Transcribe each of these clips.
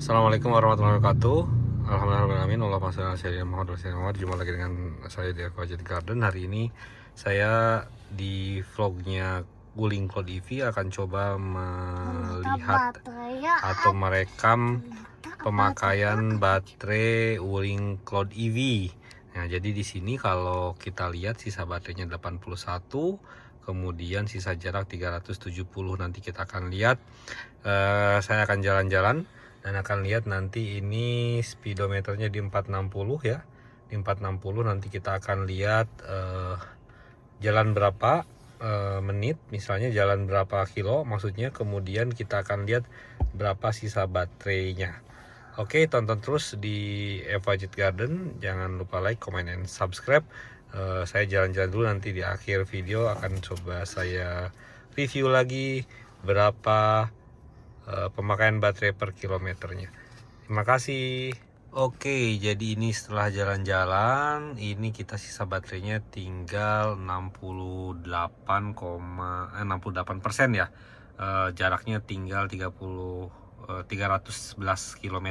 Assalamualaikum warahmatullahi wabarakatuh. Alhamdulillahirrahmanirrahim. Allahumma shalli ala sayyidina Muhammad wa sallam. Jumpa lagi dengan saya di Aquajit Garden. Hari ini saya di vlognya Wuling Cloud EV akan coba melihat atau merekam pemakaian baterai Wuling Cloud EV. Nah, jadi di sini kalau kita lihat sisa baterainya 81, kemudian sisa jarak 370. Nanti kita akan lihat. Saya akan jalan-jalan dan akan lihat nanti ini speedometernya di 460 ya. Di 460 nanti kita akan lihat jalan berapa menit, misalnya jalan berapa kilo maksudnya, kemudian kita akan lihat berapa sisa baterainya. Oke, tonton terus di Aquajit Garden, jangan lupa like, comment, and subscribe. Saya jalan-jalan dulu, nanti di akhir video akan coba saya review lagi berapa pemakaian baterai per kilometernya. Terima kasih. Oke, jadi ini setelah jalan-jalan, ini kita sisa baterainya tinggal 68% ya. Jaraknya tinggal 311 km.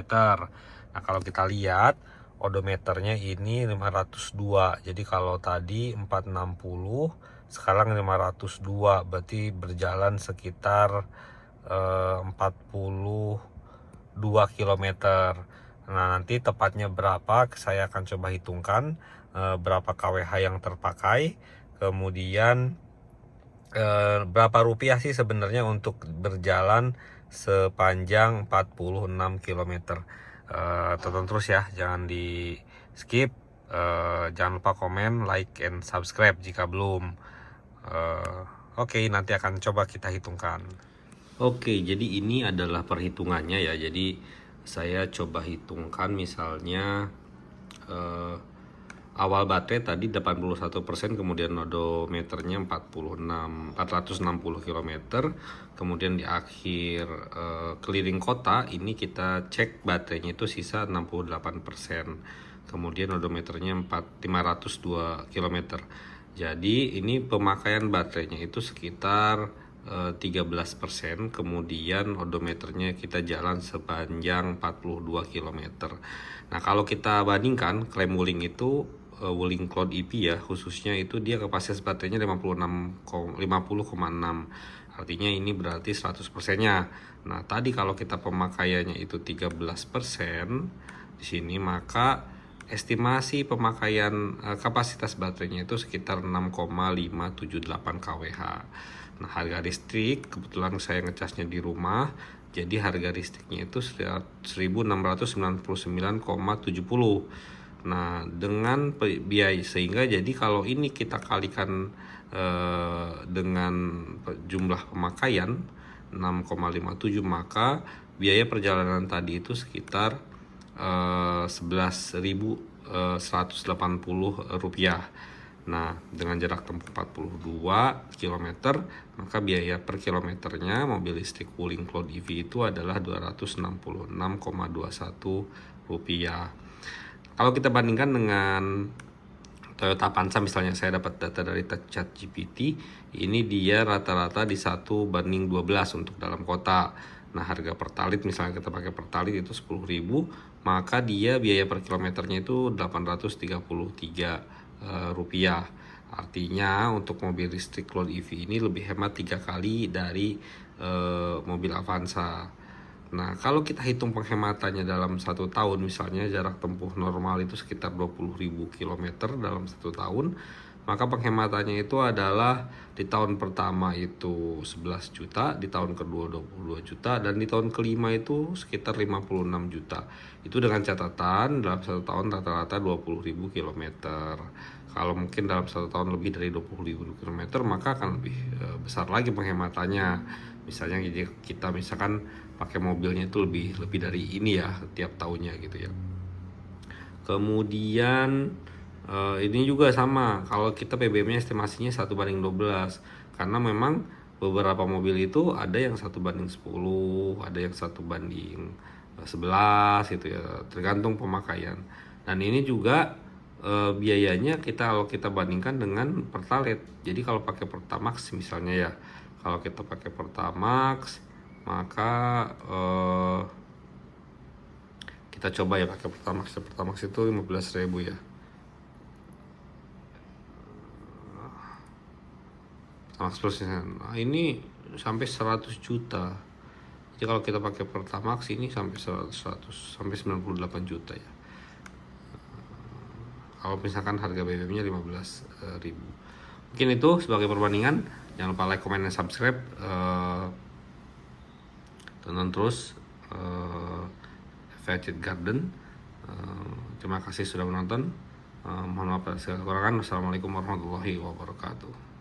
Nah, kalau kita lihat odometernya ini 502. Jadi kalau tadi 460, sekarang 502, berarti berjalan sekitar 42 km. Nah, nanti tepatnya berapa saya akan coba hitungkan, berapa kWh yang terpakai, kemudian berapa rupiah sih sebenarnya untuk berjalan sepanjang 46 km. Tonton terus ya, jangan di skip. Jangan lupa komen, like, and subscribe jika belum. Oke, nanti akan coba kita hitungkan. Oke, jadi ini adalah perhitungannya ya. Jadi saya coba hitungkan, misalnya awal baterai tadi 81%, kemudian odometernya 460 km, kemudian di akhir keliling kota ini kita cek baterainya itu sisa 68%, kemudian odometernya 502 km. Jadi ini pemakaian baterainya itu sekitar 13%, kemudian odometernya kita jalan sepanjang 42 km. Nah, kalau kita bandingkan klaim Wuling itu, Wuling Cloud EV ya khususnya, itu dia kapasitas baterainya 50,6, artinya ini berarti 100%-nya. Nah, tadi kalau kita pemakaiannya itu 13% di sini, maka estimasi pemakaian kapasitas baterainya itu sekitar 6,578 kWh. Nah, harga listrik kebetulan saya ngecasnya di rumah, jadi harga listriknya itu 1.699,70. Nah, dengan biaya, sehingga jadi kalau ini kita kalikan dengan jumlah pemakaian 6,57, maka biaya perjalanan tadi itu sekitar 11.180 rupiah. Nah, dengan jarak tempuh 42 km, maka biaya per kilometernya mobil listrik Wuling Cloud EV itu adalah 266,21 rupiah. Kalau kita bandingkan dengan Toyota Avanza, misalnya saya dapat data dari ChatGPT, ini dia rata-rata di 1:12 untuk dalam kota. Nah, harga pertalit, misalnya kita pakai pertalit itu 10.000, maka dia biaya per kilometernya itu 833 rupiah. Artinya untuk mobil listrik Cloud EV ini lebih hemat 3 kali dari mobil Avanza. Nah, kalau kita hitung penghematannya dalam 1 tahun, misalnya jarak tempuh normal itu sekitar 20.000 km dalam 1 tahun, maka penghematannya itu adalah di tahun pertama itu 11 juta, di tahun kedua 22 juta, dan di tahun kelima itu sekitar 56 juta. Itu dengan catatan dalam 1 tahun rata-rata 20.000 km. Kalau mungkin dalam 1 tahun lebih dari 20.000 km, maka akan lebih besar lagi penghematannya. Misalnya kita misalkan pakai mobilnya itu lebih dari ini ya tiap tahunnya gitu ya. Kemudian ini juga sama, kalau kita BBM-nya estimasinya 1:12, karena memang beberapa mobil itu ada yang 1:10, ada yang 1:11 gitu ya, tergantung pemakaian. Dan ini juga biayanya kalau kita bandingkan dengan Pertalite. Jadi kalau pakai Pertamax misalnya ya, kalau kita pakai Pertamax, maka Kita coba ya pakai Pertamax itu 15.000 ya. Pertamax Plus ya. Nah, ini sampai 100 juta. Jadi kalau kita pakai Pertamax ini sampai 100 sampai 98 juta ya. Kalau misalkan harga BBM-nya 15.000. Mungkin itu sebagai perbandingan. Jangan lupa like, comment, dan subscribe. Tonton terus Faded Garden. Terima kasih sudah menonton. Mohon maaf atas segala kekurangan. Wassalamualaikum warahmatullahi wabarakatuh.